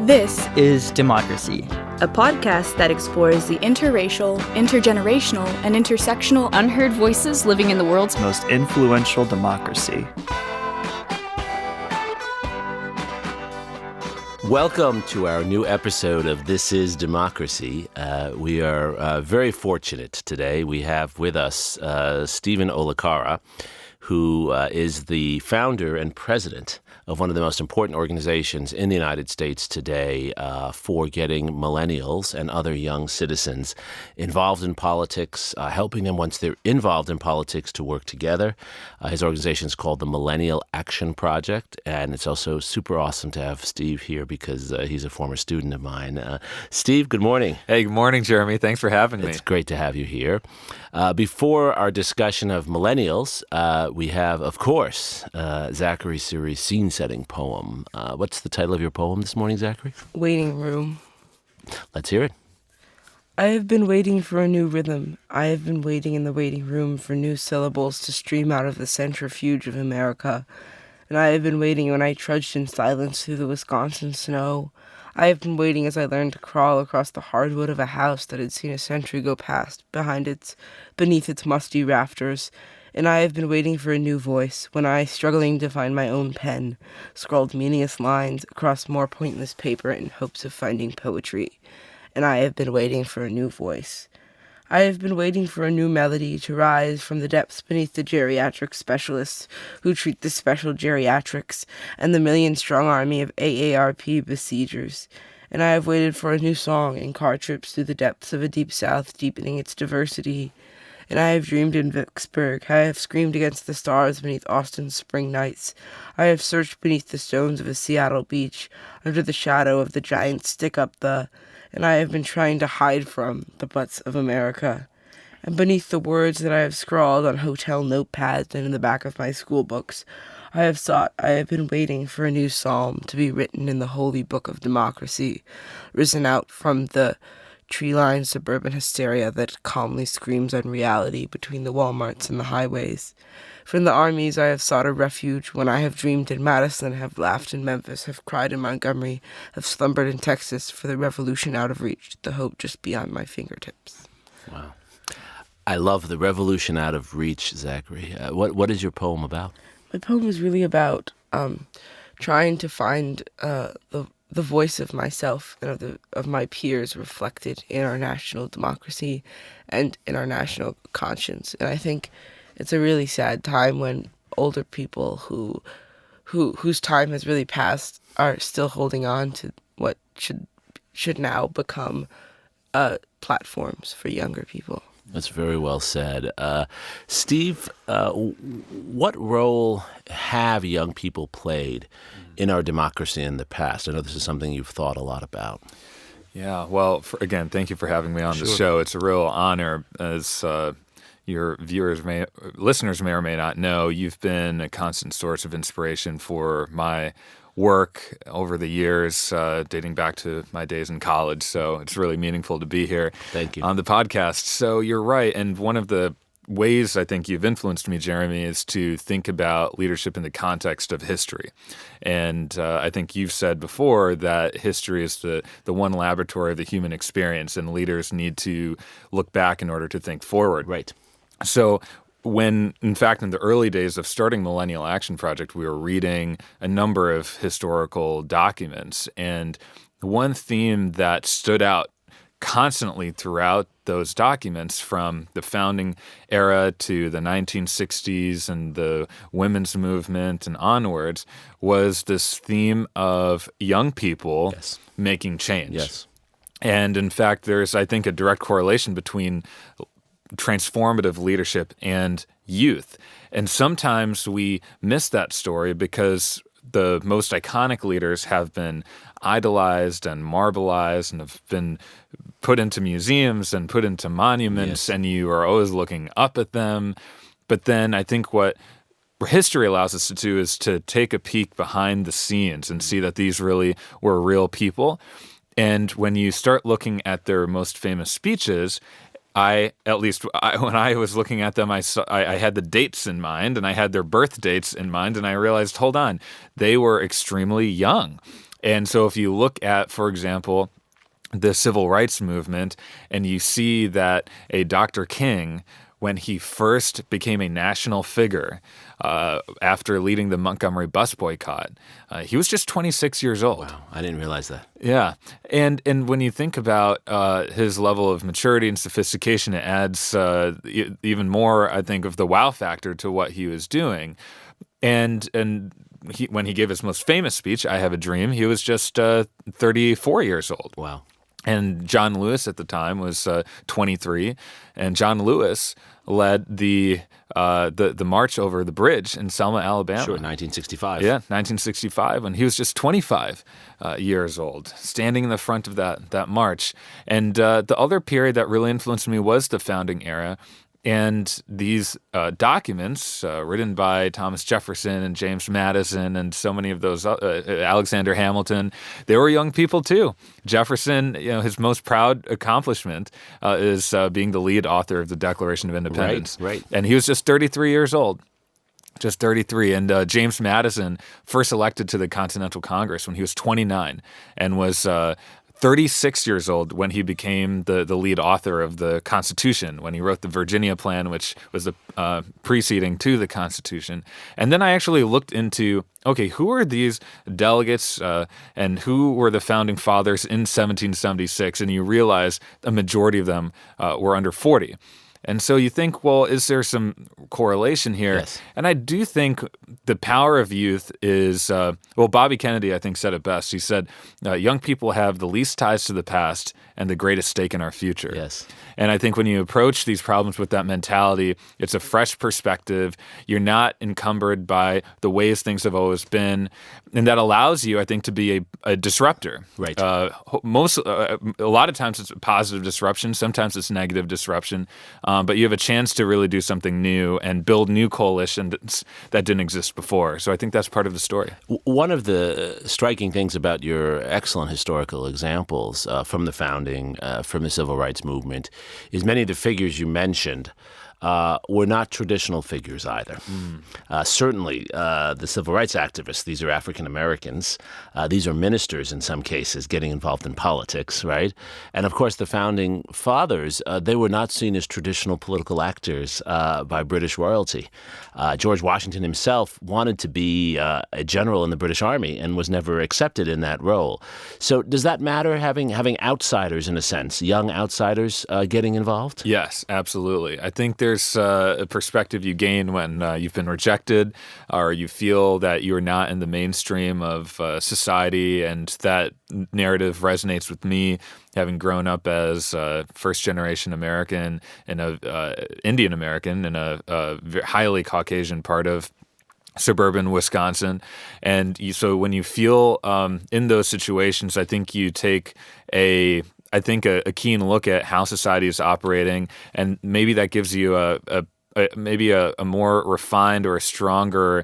This is Democracy, a podcast that explores the interracial, intergenerational, and intersectional unheard voices living in the world's most influential democracy. Welcome to our new episode of This is Democracy. We are very fortunate today. We have with us Steven Olikara, who is the founder and president of one of the most important organizations in the United States today for getting millennials and other young citizens involved in politics, helping them once they're involved in politics to work together. His organization is called the Millennial Action Project, and it's also super awesome to have Steve here because he's a former student of mine. Steve, good morning. Hey, good morning, Jeremy. Thanks for having me. It's great to have you here. Before our discussion of millennials, we have, of course, Zachary's series scene-setting poem. What's the title of your poem this morning, Zachary? Waiting Room. Let's hear it. I have been waiting for a new rhythm. I have been waiting in the waiting room for new syllables to stream out of the centrifuge of America. And I have been waiting when I trudged in silence through the Wisconsin snow. I have been waiting as I learned to crawl across the hardwood of a house that had seen a century go past, beneath its musty rafters. And I have been waiting for a new voice, when I, struggling to find my own pen, scrawled meaningless lines across more pointless paper in hopes of finding poetry. And I have been waiting for a new voice. I have been waiting for a new melody to rise from the depths beneath the geriatric specialists who treat the special geriatrics and the million-strong army of AARP besiegers. And I have waited for a new song in car trips through the depths of a deep south deepening its diversity. And I have dreamed in Vicksburg. I have screamed against the stars beneath Austin's spring nights. I have searched beneath the stones of a Seattle beach, under the shadow of the giant and I have been trying to hide from the butts of America. And beneath the words that I have scrawled on hotel notepads and in the back of my school books, I have been waiting for a new psalm to be written in the holy book of democracy, risen out from the tree-lined suburban hysteria that calmly screams unreality between the Walmarts and the highways. From the armies I have sought a refuge when I have dreamed in Madison, have laughed in Memphis, have cried in Montgomery, have slumbered in Texas for the revolution out of reach, the hope just beyond my fingertips. Wow. I love the revolution out of reach, Zachary. What is your poem about? My poem is really about trying to find the voice of myself and of my peers reflected in our national democracy and in our national conscience. And I think it's a really sad time when older people whose time has really passed are still holding on to what should now become platforms for younger people. That's very well said. Steve, what role have young people played in our democracy in the past? I know this is something you've thought a lot about. Yeah, well, again, thank you for having me on the show. It's a real honor. As your listeners may or may not know, you've been a constant source of inspiration for my work over the years, dating back to my days in college. So it's really meaningful to be here. Thank you. On the podcast. So you're right. And one of the ways I think you've influenced me, Jeremy, is to think about leadership in the context of history. And I think you've said before that history is the one laboratory of the human experience, and leaders need to look back in order to think forward. Right. So when, in fact, in the early days of starting Millennial Action Project, we were reading a number of historical documents. And one theme that stood out constantly throughout those documents, from the founding era to the 1960s and the women's movement and onwards, was this theme of young people making change. Yes. And in fact, there's, I think, a direct correlation between transformative leadership and youth. And sometimes we miss that story because the most iconic leaders have been idolized and marbleized and have been put into museums and put into monuments, and you are always looking up at them. But then I think what history allows us to do is to take a peek behind the scenes and see that these really were real people. And when you start looking at their most famous speeches, when I was looking at them, I had the dates in mind, and I had their birth dates in mind, and I realized, hold on, they were extremely young. And so if you look at, for example, the civil rights movement, and you see that a Dr. King, when he first became a national figure after leading the Montgomery bus boycott, he was just 26 years old. Wow, I didn't realize that. Yeah. And when you think about his level of maturity and sophistication, it adds even more, I think, of the wow factor to what he was doing. And when he gave his most famous speech, I Have a Dream, he was just 34 years old. Wow. And John Lewis at the time was 23, and John Lewis led the march over the bridge in Selma, Alabama. Sure, 1965. Yeah, 1965, when he was just 25 years old, standing in the front of that march. And the other period that really influenced me was the founding era. And these documents, written by Thomas Jefferson and James Madison and so many of those, Alexander Hamilton, they were young people too. Jefferson, his most proud accomplishment is being the lead author of the Declaration of Independence. Right. And he was just 33 years old. Just 33. And James Madison first elected to the Continental Congress when he was 29 and was 36 years old when he became the lead author of the Constitution, when he wrote the Virginia Plan, which was the preceding to the Constitution. And then I actually looked into, okay, who are these delegates and who were the founding fathers in 1776? And you realize a majority of them were under 40. And so you think, well, is there some correlation here? Yes. And I do think the power of youth is, Bobby Kennedy, I think, said it best. He said, young people have the least ties to the past and the greatest stake in our future. Yes. And I think when you approach these problems with that mentality, it's a fresh perspective. You're not encumbered by the ways things have always been. And that allows you, I think, to be a disruptor. Right. A lot of times it's positive disruption. Sometimes it's negative disruption. But you have a chance to really do something new and build new coalitions that didn't exist before. So I think that's part of the story. One of the striking things about your excellent historical examples from the founding, from the civil rights movement, is many of the figures you mentioned were not traditional figures either. Certainly, the civil rights activists, these are African Americans. These are ministers in some cases getting involved in politics, right? And of course, the founding fathers, they were not seen as traditional political actors by British royalty. George Washington himself wanted to be a general in the British Army and was never accepted in that role. So does that matter, having outsiders, in a sense, young outsiders getting involved? Yes, absolutely. I think there's a perspective you gain when you've been rejected or you feel that you're not in the mainstream of society, and that narrative resonates with me, having grown up as first-generation American and Indian American in a highly Caucasian part of suburban Wisconsin. And so when you feel in those situations, I think you take a keen look at how society is operating, and maybe that gives you a more refined or a stronger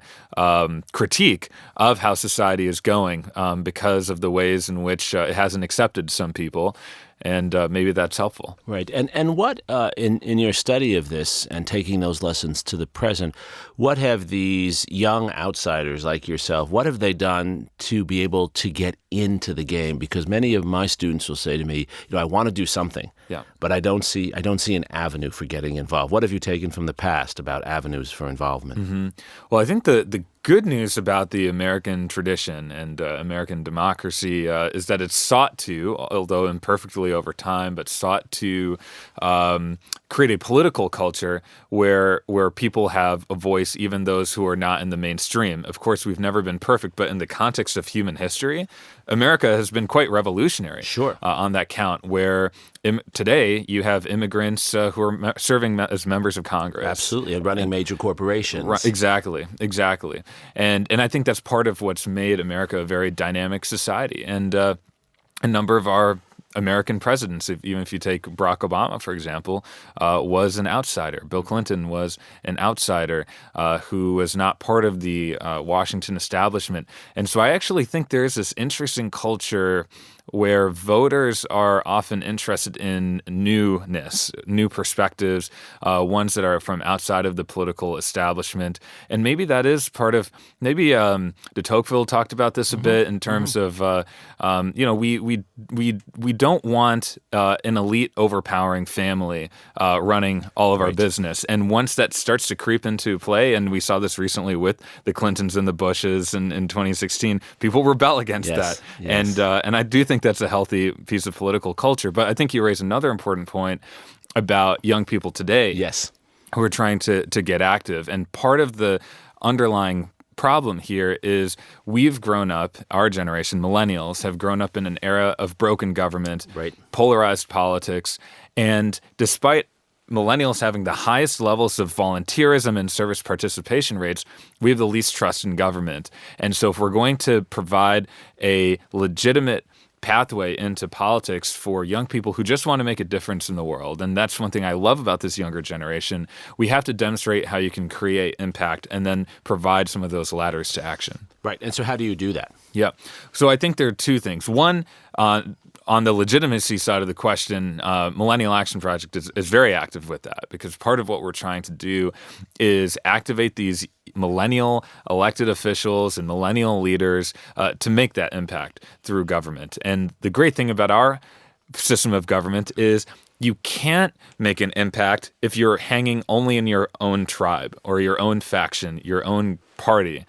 critique of how society is going because of the ways in which it hasn't accepted some people. And maybe that's helpful. Right. And what, in your study of this and taking those lessons to the present, what have these young outsiders like yourself, what have they done to be able to get into the game? Because many of my students will say to me, I want to do something, but I don't see an avenue for getting involved. What have you taken from the past about avenues for involvement? Mm-hmm. Well, I think the good news about the American tradition and American democracy is that it's sought to, although imperfectly over time, but sought to create a political culture where people have a voice, even those who are not in the mainstream. Of course, we've never been perfect, but in the context of human history, America has been quite revolutionary. Sure. On that count, where today you have immigrants who are serving as members of Congress. Absolutely, and running major corporations. Right, exactly. And I think that's part of what's made America a very dynamic society. And a number of our American presidents, even if you take Barack Obama, for example, was an outsider. Bill Clinton was an outsider who was not part of the Washington establishment. And so I actually think there's this interesting culture where voters are often interested in newness, new perspectives, ones that are from outside of the political establishment. And maybe that is part of, maybe de Tocqueville talked about this a bit in terms of, we don't want an elite overpowering family running all of our business. And once that starts to creep into play, and we saw this recently with the Clintons and the Bushes in 2016, people rebel against that. Yes. And I do think that's a healthy piece of political culture. But I think you raise another important point about young people today who are trying to get active. And part of the underlying problem here is we've grown up, our generation, millennials, have grown up in an era of broken government, polarized politics, and despite millennials having the highest levels of volunteerism and service participation rates, we have the least trust in government. And so if we're going to provide a legitimate pathway into politics for young people who just want to make a difference in the world, and that's one thing I love about this younger generation, we have to demonstrate how you can create impact and then provide some of those ladders to action. Right. And so how do you do that? Yeah. So I think there are two things. One, on the legitimacy side of the question, Millennial Action Project is very active with that, because part of what we're trying to do is activate these millennial elected officials and millennial leaders to make that impact through government. And the great thing about our system of government is you can't make an impact if you're hanging only in your own tribe or your own faction, your own party.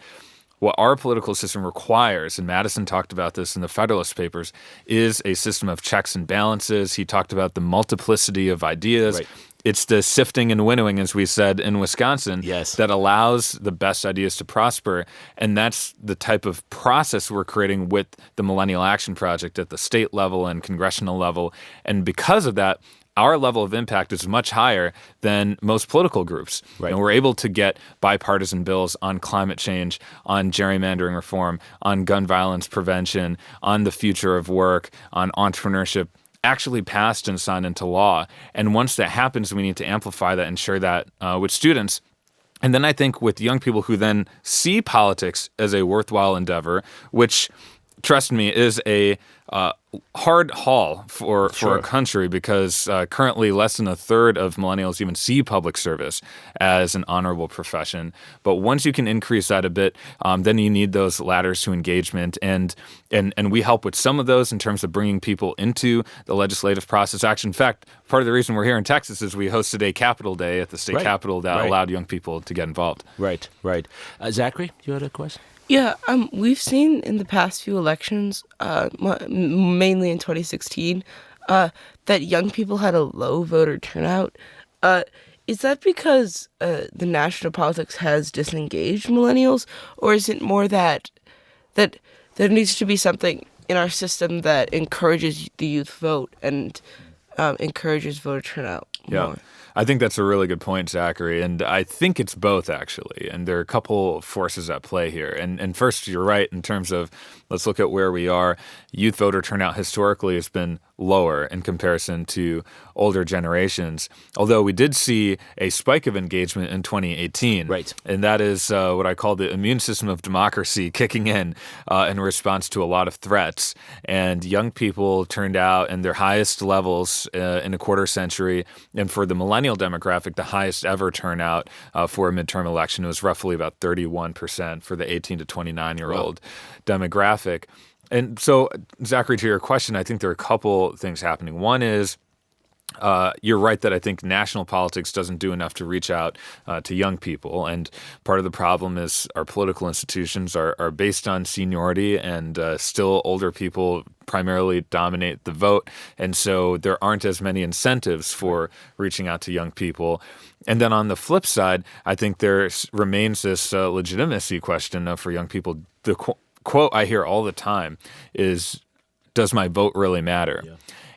What our political system requires, and Madison talked about this in the Federalist Papers, is a system of checks and balances. He talked about the multiplicity of ideas. Right. It's the sifting and winnowing, as we said in Wisconsin, that allows the best ideas to prosper. And that's the type of process we're creating with the Millennial Action Project at the state level and congressional level. And because of that, our level of impact is much higher than most political groups. And we're able to get bipartisan bills on climate change, on gerrymandering reform, on gun violence prevention, on the future of work, on entrepreneurship, actually passed and signed into law. And once that happens, we need to amplify that and share that with students. And then I think with young people who then see politics as a worthwhile endeavor, which, trust me, is a hard haul for a country, because currently less than a third of millennials even see public service as an honorable profession. But once you can increase that a bit, then you need those ladders to engagement. And we help with some of those in terms of bringing people into the legislative process. Actually, in fact, part of the reason we're here in Texas is we hosted a Capitol Day at the state capitol that allowed young people to get involved. Right. Zachary, you had a question? Yeah, we've seen in the past few elections, mainly in 2016, that young people had a low voter turnout. Is that because the national politics has disengaged millennials, or is it more that there needs to be something in our system that encourages the youth vote and encourages voter turnout more? I think that's a really good point, Zachary, and I think it's both, actually, and there are a couple forces at play here. And first, you're right in terms of, let's look at where we are. Youth voter turnout historically has been lower in comparison to older generations, although we did see a spike of engagement in 2018. And that is what I call the immune system of democracy kicking in response to a lot of threats. And young people turned out in their highest levels in a quarter century, and for the millennial demographic, the highest ever turnout for a midterm election. It was roughly about 31% for the 18 to 29-year-old demographic. And so, Zachary, to your question, I think there are a couple things happening. One is you're right that I think national politics doesn't do enough to reach out to young people. And part of the problem is our political institutions are based on seniority, and still older people primarily dominate the vote. And so there aren't as many incentives for reaching out to young people. And then on the flip side, I think there remains this legitimacy question for young people. The quote I hear all the time is, does my vote really matter?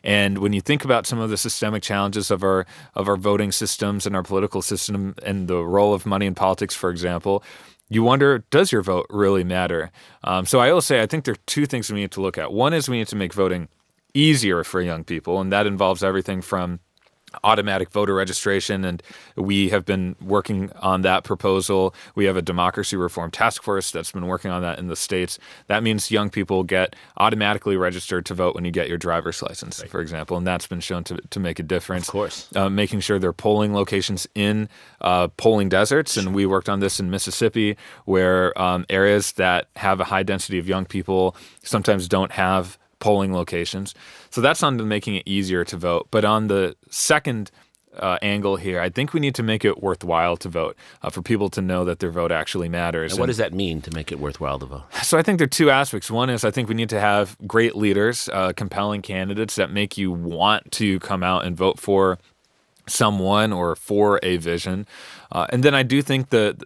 And when you think about some of the systemic challenges of our voting systems and our political system and the role of money in politics, for example, you wonder, does your vote really matter? So I will say I think there are two things we need to look at. One is we need to make voting easier for young people, and that involves everything from automatic voter registration, and we have been working on that proposal. We have a democracy reform task force that's been working on that in the States. That means young people get automatically registered to vote when you get your driver's license, for example, and that's been shown to make a difference. Of course. Making sure there are polling locations in polling deserts, and we worked on this in Mississippi, where areas that have a high density of young people sometimes don't have polling locations. So that's on to making it easier to vote. But on the second angle here, I think we need to make it worthwhile to vote, for people to know that their vote actually matters. And what does that mean, to make it worthwhile to vote? So I think there are two aspects. One is I think we need to have great leaders, compelling candidates that make you want to come out and vote for someone or for a vision. And then I do think the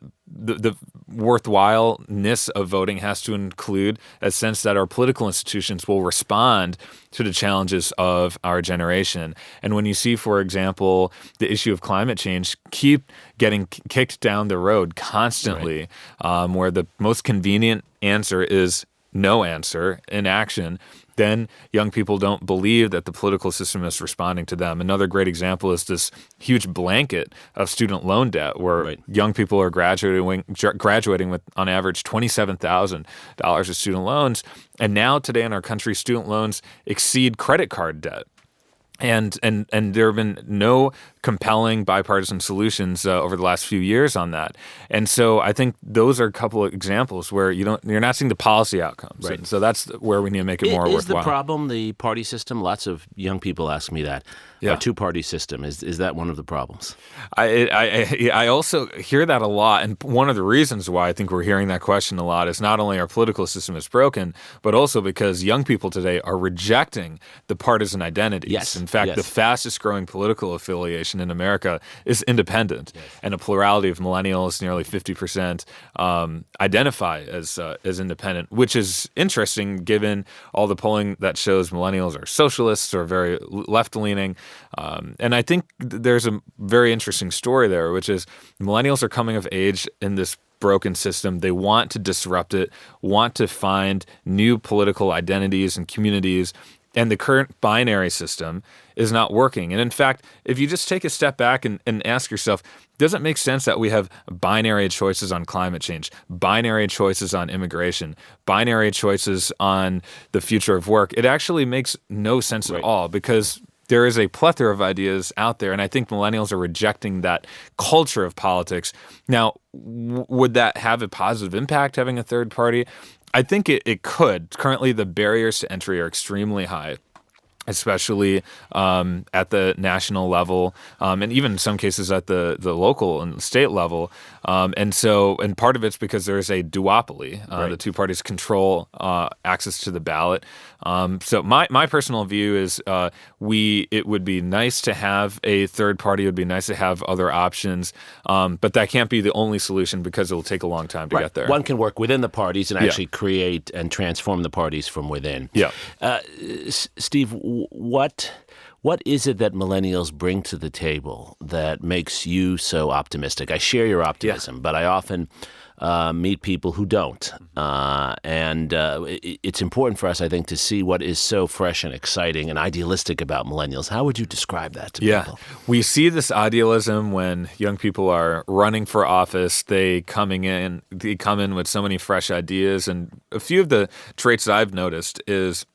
worthwhileness of voting has to include a sense that our political institutions will respond to the challenges of our generation. And when you see, for example, the issue of climate change keep getting kicked down the road constantly, where the most convenient answer is no answer, inaction, then young people don't believe that the political system is responding to them. Another great example is this huge blanket of student loan debt, where young people are graduating with, on average, $27,000 of student loans. And now today in our country, student loans exceed credit card debt. And there have been no compelling bipartisan solutions over the last few years on that. And so I think those are a couple of examples where you're not seeing the policy outcomes. Right. And so that's where we need to make it more worthwhile. Is the problem the party system? Lots of young people ask me that. Yeah. Our two-party system, is that one of the problems? I also hear that a lot, and one of the reasons why I think we're hearing that question a lot is not only our political system is broken, but also because young people today are rejecting the partisan identities. Yes. In fact, the fastest-growing political affiliation in America is independent, and a plurality of millennials, nearly 50%, identify as independent, which is interesting given all the polling that shows millennials are socialists or very left-leaning. And I think there's a very interesting story there, which is millennials are coming of age in this broken system. They want to disrupt it, want to find new political identities and communities, and the current binary system is not working. And in fact, if you just take a step back and ask yourself, does it make sense that we have binary choices on climate change, binary choices on immigration, binary choices on the future of work? It actually makes no sense at all, because there is a plethora of ideas out there, and I think millennials are rejecting that culture of politics. Now, would that have a positive impact, having a third party? I think it could. Currently, the barriers to entry are extremely high, especially at the national level, and even in some cases at the local and state level. And part of it's because there is a duopoly. The two parties control access to the ballot. So my personal view is it would be nice to have a third party. It would be nice to have other options, but that can't be the only solution, because it will take a long time to get there. One can work within the parties and actually create and transform the parties from within. Yeah. Steve, what is it that millennials bring to the table that makes you so optimistic? I share your optimism, but I often meet people who don't. It's important for us, I think, to see what is so fresh and exciting and idealistic about millennials. How would you describe that to people? We see this idealism when young people are running for office. They come in with so many fresh ideas. And a few of the traits that I've noticed is,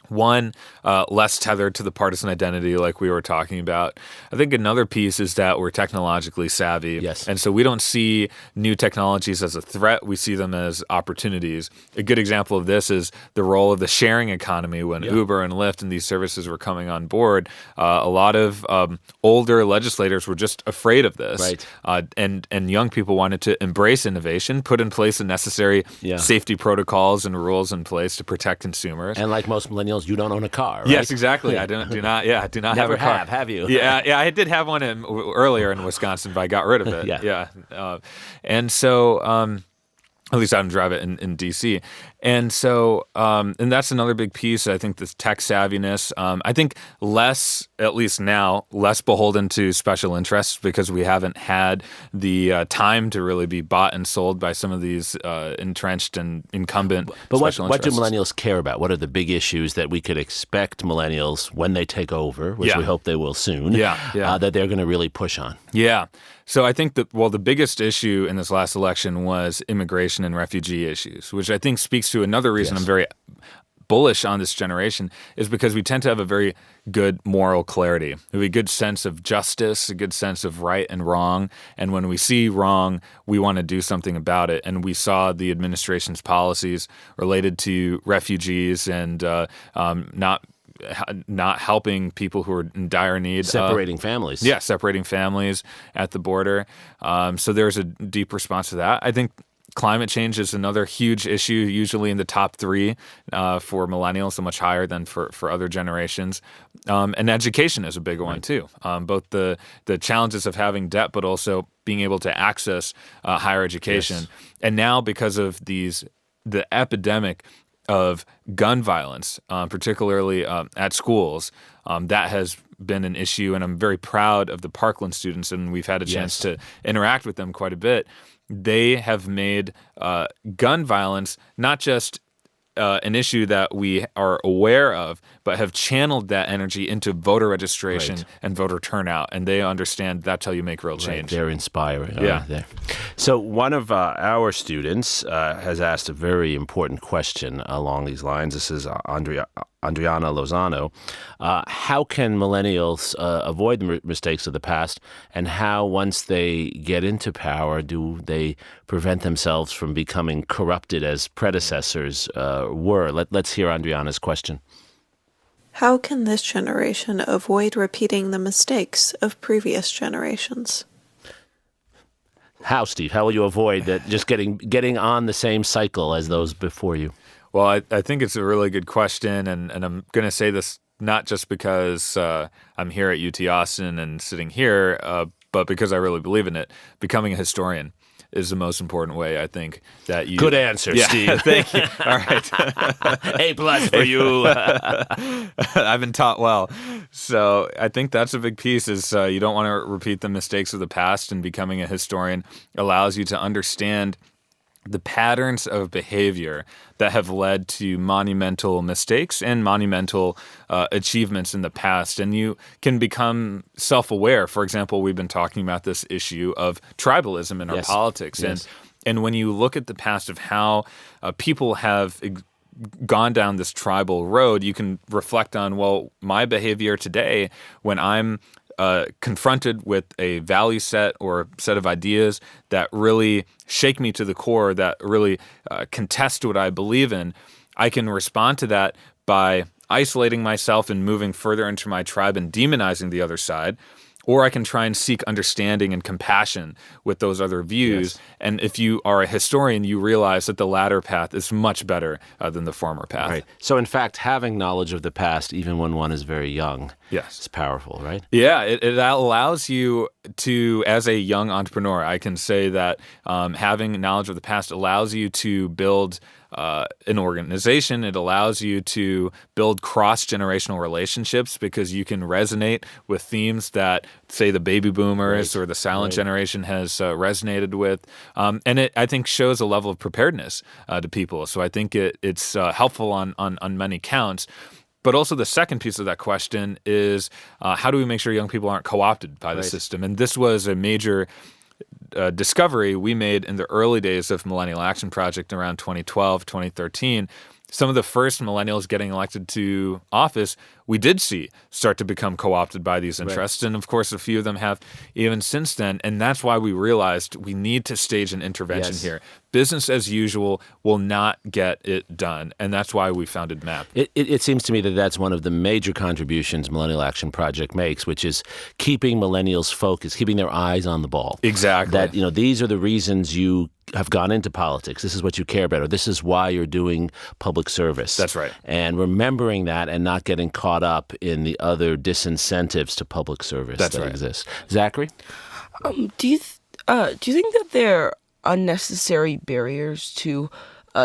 one, less tethered to the partisan identity like we were talking about. I think another piece is that we're technologically savvy. Yes. And so we don't see new technologies as a threat. We see them as opportunities. A good example of this is the role of the sharing economy. When Uber and Lyft and these services were coming on board, a lot of older legislators were just afraid of this. Right. And young people wanted to embrace innovation, put in place the necessary safety protocols and rules in place to protect consumers. And like most millennials, you don't own a car, right? Yes, exactly. I do not have a car. Never have you? Yeah, I did have one earlier in Wisconsin, but I got rid of it. And so At least I don't drive it in D.C. And so, and that's another big piece. I think this tech savviness. I think less, at least now, less beholden to special interests because we haven't had the time to really be bought and sold by some of these entrenched and incumbent But special what do interests. millennials care about? What are the big issues that we could expect millennials, when they take over, which we hope they will soon, that they're going to really push on? Yeah. So I think that, the biggest issue in this last election was immigration and refugee issues, which I think speaks to another reason I'm very bullish on this generation, is because we tend to have a very good moral clarity. We have a good sense of justice, a good sense of right and wrong. And when we see wrong, we want to do something about it. And we saw the administration's policies related to refugees and not helping people who are in dire need. Separating families. Yeah, separating families at the border. So there's a deep response to that. I think climate change is another huge issue, usually in the top 3 for millennials, so much higher than for other generations. And education is a big one, too. Both the challenges of having debt, but also being able to access higher education. Yes. And now, because of the epidemic of gun violence, particularly at schools, that has been an issue. And I'm very proud of the Parkland students, and we've had a chance to interact with them quite a bit. They have made gun violence not just an issue that we are aware of, but have channeled that energy into voter registration and voter turnout. And they understand that's how you make real change. They're inspiring. Yeah. There. So one of our students has asked a very important question along these lines. This is Adriana Lozano. How can millennials avoid the mistakes of the past, and how, once they get into power, do they prevent themselves from becoming corrupted as predecessors were? Let's hear Adriana's question. How can this generation avoid repeating the mistakes of previous generations? How, Steve? How will you avoid that? Just getting on the same cycle as those before you? Well, I think it's a really good question, and I'm going to say this not just because I'm here at UT Austin and sitting here, but because I really believe in it. Becoming a historian is the most important way, I think, that you... Good answer, Steve. Thank you. All right. A+ for you. I've been taught well. So I think that's a big piece is you don't want to repeat the mistakes of the past, and becoming a historian allows you to understand the patterns of behavior that have led to monumental mistakes and monumental achievements in the past. And you can become self-aware. For example, we've been talking about this issue of tribalism in our politics. Yes. And when you look at the past of how people have gone down this tribal road, you can reflect on, well, my behavior today when I'm confronted with a value set or set of ideas that really shake me to the core, that really contest what I believe in, I can respond to that by isolating myself and moving further into my tribe and demonizing the other side. Or I can try and seek understanding and compassion with those other views. Yes. And if you are a historian, you realize that the latter path is much better than the former path. Right. So, in fact, having knowledge of the past, even when one is very young, is powerful, right? Yeah, it allows you to, as a young entrepreneur, I can say that having knowledge of the past allows you to build an organization. It allows you to build cross-generational relationships because you can resonate with themes that, say, the baby boomers or the silent generation has resonated with. And it, I think, shows a level of preparedness to people. So I think it's helpful on many counts. But also the second piece of that question is how do we make sure young people aren't co-opted by the system? And this was a major discovery we made in the early days of Millennial Action Project around 2012, 2013. Some of the first millennials getting elected to office, we did see start to become co-opted by these interests. And of course, a few of them have even since then. And that's why we realized we need to stage an intervention here. Business as usual will not get it done. And that's why we founded MAP. It seems to me that that's one of the major contributions Millennial Action Project makes, which is keeping millennials focused, keeping their eyes on the ball. Exactly. That, these are the reasons you have gone into politics. This is what you care about, or this is why you're doing public service. That's right. And remembering that and not getting caught up in the other disincentives to public service that exist. Zachary? Do you think that there unnecessary barriers to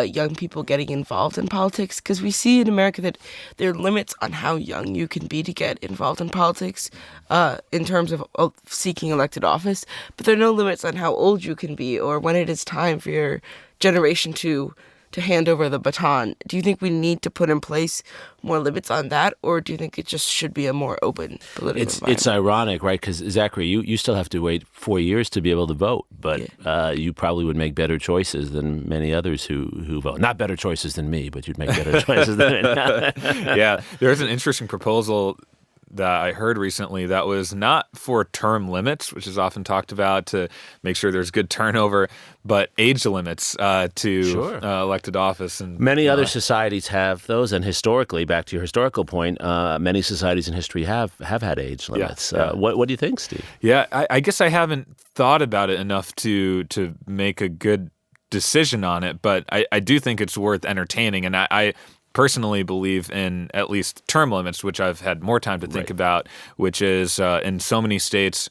young people getting involved in politics? Because we see in America that there are limits on how young you can be to get involved in politics in terms of seeking elected office, but there are no limits on how old you can be or when it is time for your generation to hand over the baton. Do you think we need to put in place more limits on that, or do you think it just should be a more open political environment? It's ironic, right? Because, Zachary, you still have to wait 4 years to be able to vote, but you probably would make better choices than many others who vote. Not better choices than me, but you'd make better choices than me. Yeah, there's an interesting proposal that I heard recently that was not for term limits, which is often talked about to make sure there's good turnover, but age limits to elected office. And many other societies have those, and historically, back to your historical point, many societies in history have had age limits. What do you think, Steve? Yeah, I guess I haven't thought about it enough to make a good decision on it, but I do think it's worth entertaining, and I personally believe in at least term limits, which I've had more time to think about, which is in so many states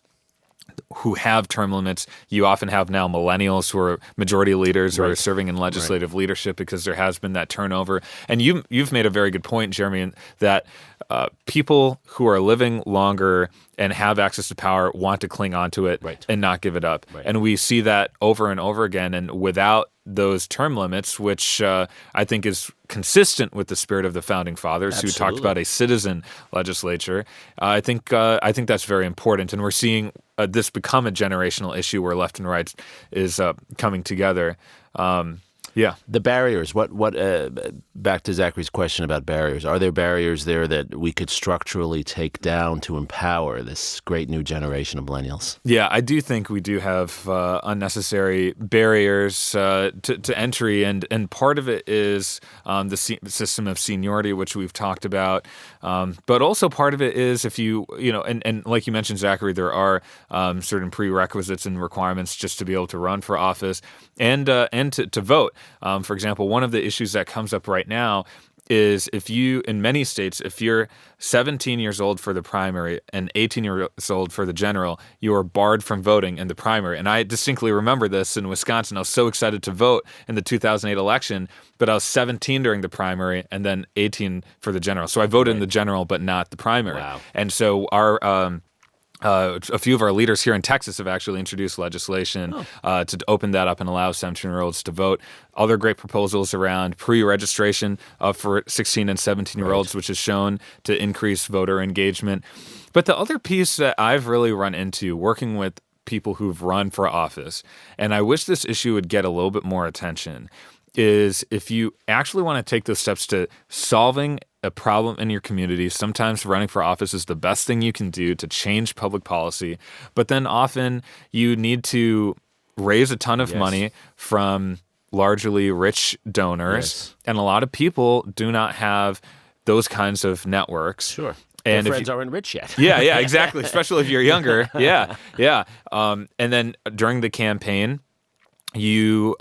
who have term limits, you often have now millennials who are majority leaders or are serving in legislative leadership because there has been that turnover. And you've made a very good point, Jeremy, that people who are living longer and have access to power want to cling on to it and not give it up. And we see that over and over again. And without those term limits, which I think is consistent with the spirit of the founding fathers who talked about a citizen legislature, I think that's very important. And we're seeing this become a generational issue where left and right is coming together. The barriers. What? Back to Zachary's question about barriers. Are there barriers there that we could structurally take down to empower this great new generation of millennials? Yeah, I do think we do have unnecessary barriers to entry, and part of it is the system of seniority, which we've talked about. But also part of it is if and like you mentioned, Zachary, there are certain prerequisites and requirements just to be able to run for office and to vote. For example, one of the issues that comes up right now is in many states, if you're 17 years old for the primary and 18 years old for the general, you are barred from voting in the primary. And I distinctly remember this in Wisconsin. I was so excited to vote in the 2008 election, but I was 17 during the primary and then 18 for the general. So I voted in the general, but not the primary. Wow. And so a few of our leaders here in Texas have actually introduced legislation to open that up and allow 17-year-olds to vote. Other great proposals around pre-registration for 16 and 17-year-olds, which has shown to increase voter engagement. But the other piece that I've really run into working with people who've run for office, and I wish this issue would get a little bit more attention, is if you actually want to take those steps to solving a problem in your community, sometimes running for office is the best thing you can do to change public policy. But then often you need to raise a ton of money from largely rich donors. And a lot of people do not have those kinds of networks. Sure. And their friends aren't rich yet. Yeah, exactly. Especially if you're younger. Yeah. And then during the campaign, the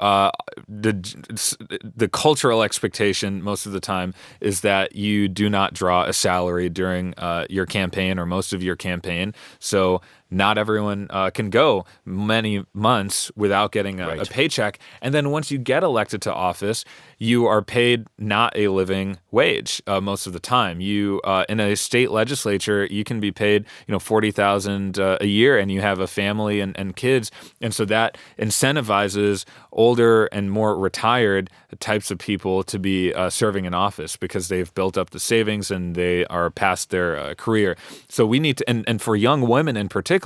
cultural expectation most of the time is that you do not draw a salary during your campaign or most of your campaign. So not everyone can go many months without getting a paycheck. And then once you get elected to office, you are paid not a living wage most of the time. You in a state legislature, you can be paid $40,000 a year, and you have a family and kids, and so that incentivizes older and more retired types of people to be serving in office because they've built up the savings and they are past their career. So we need to, and for young women in particular,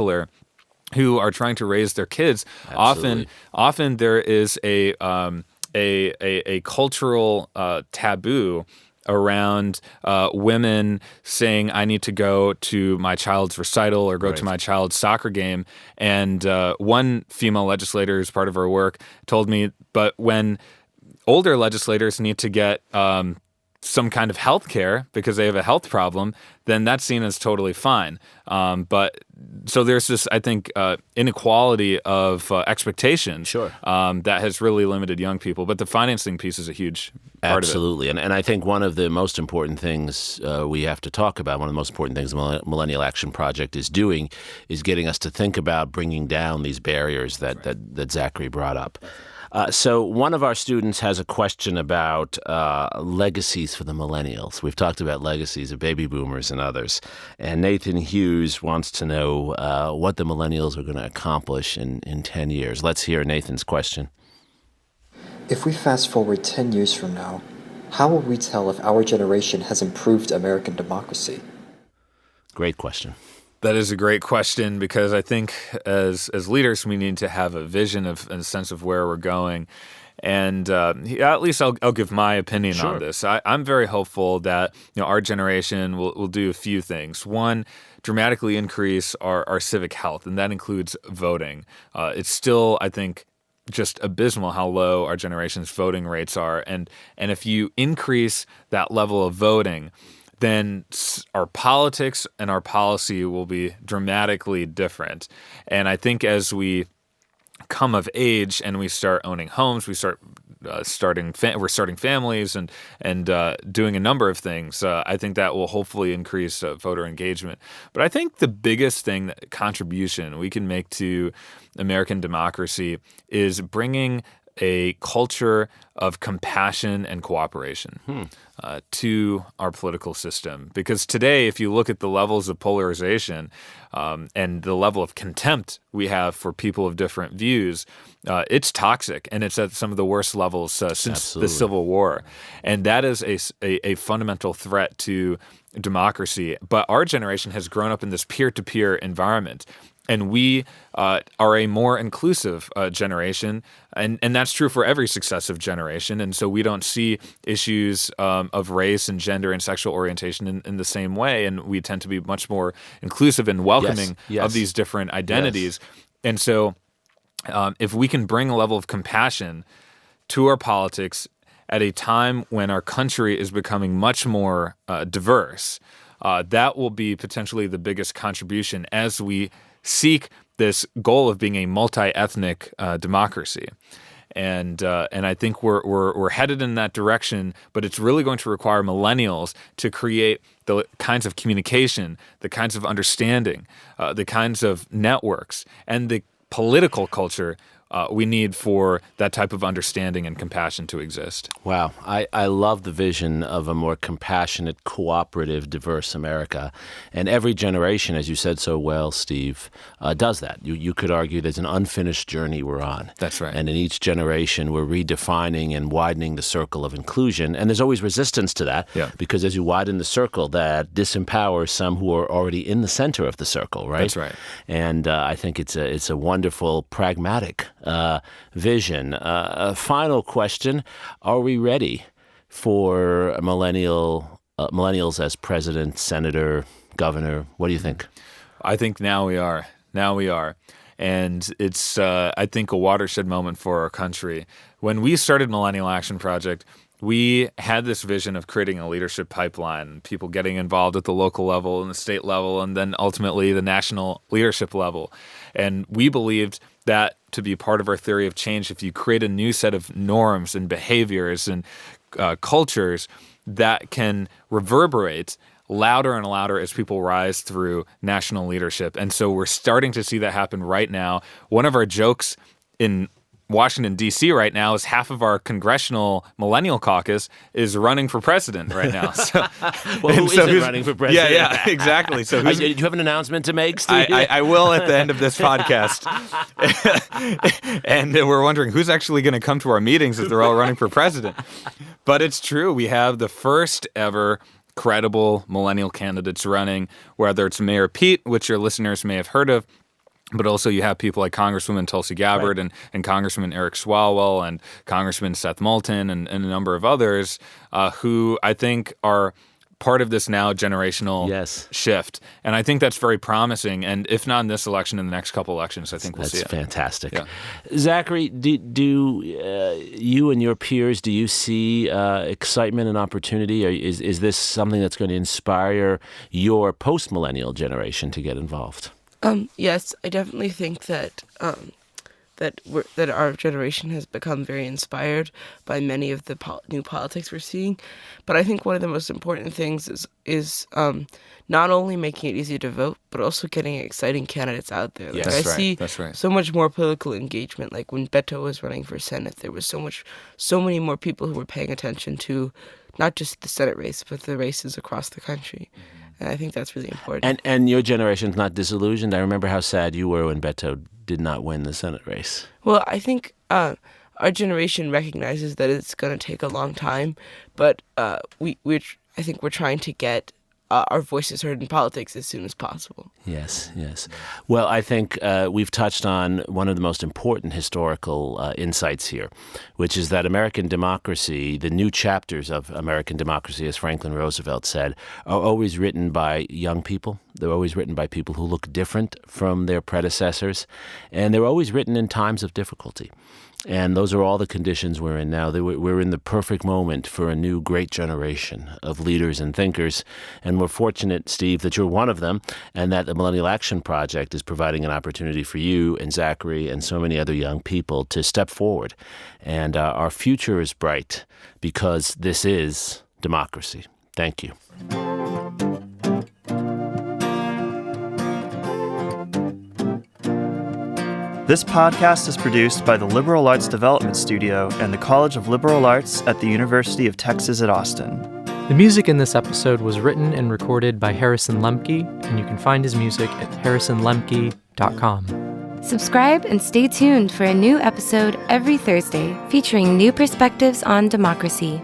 who are trying to raise their kids, often there is a cultural taboo around women saying, I need to go to my child's recital or go to my child's soccer game. And one female legislator who's part of her work told me, but when older legislators need to get some kind of health care because they have a health problem, then that's seen as totally fine. But so there's this, I think, inequality of expectations that has really limited young people. But the financing piece is a huge part Absolutely. of it. And I think one of the most important things we have to talk about, one of the most important things the Millennial Action Project is doing, is getting us to think about bringing down these barriers that Zachary brought up. So one of our students has a question about legacies for the millennials. We've talked about legacies of baby boomers and others. And Nathan Hughes wants to know what the millennials are going to accomplish in 10 years. Let's hear Nathan's question. If we fast forward 10 years from now, how will we tell if our generation has improved American democracy? Great question. That is a great question because I think as leaders we need to have a vision and a sense of where we're going. And at least I'll give my opinion on this. I'm very hopeful that our generation will do a few things. One, dramatically increase our civic health, and that includes voting. It's still, I think, just abysmal how low our generation's voting rates are. And if you increase that level of voting, then our politics and our policy will be dramatically different. And I think as we come of age and we start owning homes, we start starting families and doing a number of things, I think that will hopefully increase voter engagement. But I think the biggest contribution we can make to American democracy is bringing a culture of compassion and cooperation to our political system. Because today, if you look at the levels of polarization and the level of contempt we have for people of different views, it's toxic, and it's at some of the worst levels since the Civil War. And that is a fundamental threat to democracy. But our generation has grown up in this peer-to-peer environment. And we are a more inclusive generation, and that's true for every successive generation. And so we don't see issues of race and gender and sexual orientation in the same way, and we tend to be much more inclusive and welcoming of these different identities. And so if we can bring a level of compassion to our politics at a time when our country is becoming much more diverse, that will be potentially the biggest contribution as we seek this goal of being a multi-ethnic democracy. And I think we're headed in that direction, but it's really going to require millennials to create the kinds of communication, the kinds of understanding, the kinds of networks, and the political culture we need for that type of understanding and compassion to exist. Wow. I love the vision of a more compassionate, cooperative, diverse America. And every generation, as you said so well, Steve, does that. You could argue there's an unfinished journey we're on. That's right. And in each generation, we're redefining and widening the circle of inclusion. And there's always resistance to that because as you widen the circle, that disempowers some who are already in the center of the circle, right? That's right. And I think it's a wonderful, pragmatic vision. A final question: are we ready for millennials as president, senator, governor? What do you think? I think now we are. And it's, I think, a watershed moment for our country. When we started Millennial Action Project, we had this vision of creating a leadership pipeline, people getting involved at the local level and the state level, and then ultimately the national leadership level. And we believed that to be part of our theory of change, if you create a new set of norms and behaviors and cultures that can reverberate louder and louder as people rise through national leadership. And so we're starting to see that happen right now. One of our jokes in Washington, D.C. right now is half of our congressional millennial caucus is running for president right now. So, who isn't running for president? Yeah, exactly. So do you have an announcement to make, Steve? I will at the end of this podcast. And we're wondering who's actually going to come to our meetings if they're all running for president. But it's true. We have the first ever credible millennial candidates running, whether it's Mayor Pete, which your listeners may have heard of, but also you have people like Congresswoman Tulsi Gabbard and Congressman Eric Swalwell and Congressman Seth Moulton and a number of others who I think are part of this now generational shift. And I think that's very promising. And if not in this election, in the next couple elections, I think we'll see it. That's fantastic. Yeah. Zachary, do you and your peers, do you see excitement and opportunity? Or is this something that's going to inspire your post-millennial generation to get involved? Yes, I definitely think that that our generation has become very inspired by many of the new politics we're seeing. But I think one of the most important things is not only making it easy to vote, but also getting exciting candidates out there. Like, I see so much more political engagement. Like when Beto was running for Senate, there was so many more people who were paying attention to not just the Senate race, but the races across the country. And I think that's really important. And your generation's not disillusioned? I remember how sad you were when Beto did not win the Senate race. Well, I think our generation recognizes that it's going to take a long time, but I think we're trying to get our voices heard in politics as soon as possible. Yes. Well, I think we've touched on one of the most important historical insights here, which is that American democracy, the new chapters of American democracy, as Franklin Roosevelt said, are always written by young people. They're always written by people who look different from their predecessors, and they're always written in times of difficulty. And those are all the conditions we're in now. We're in the perfect moment for a new great generation of leaders and thinkers. And we're fortunate, Steve, that you're one of them and that the Millennial Action Project is providing an opportunity for you and Zachary and so many other young people to step forward. And our future is bright because this is democracy. Thank you. This podcast is produced by the Liberal Arts Development Studio and the College of Liberal Arts at the University of Texas at Austin. The music in this episode was written and recorded by Harrison Lemke, and you can find his music at harrisonlemke.com. Subscribe and stay tuned for a new episode every Thursday featuring new perspectives on democracy.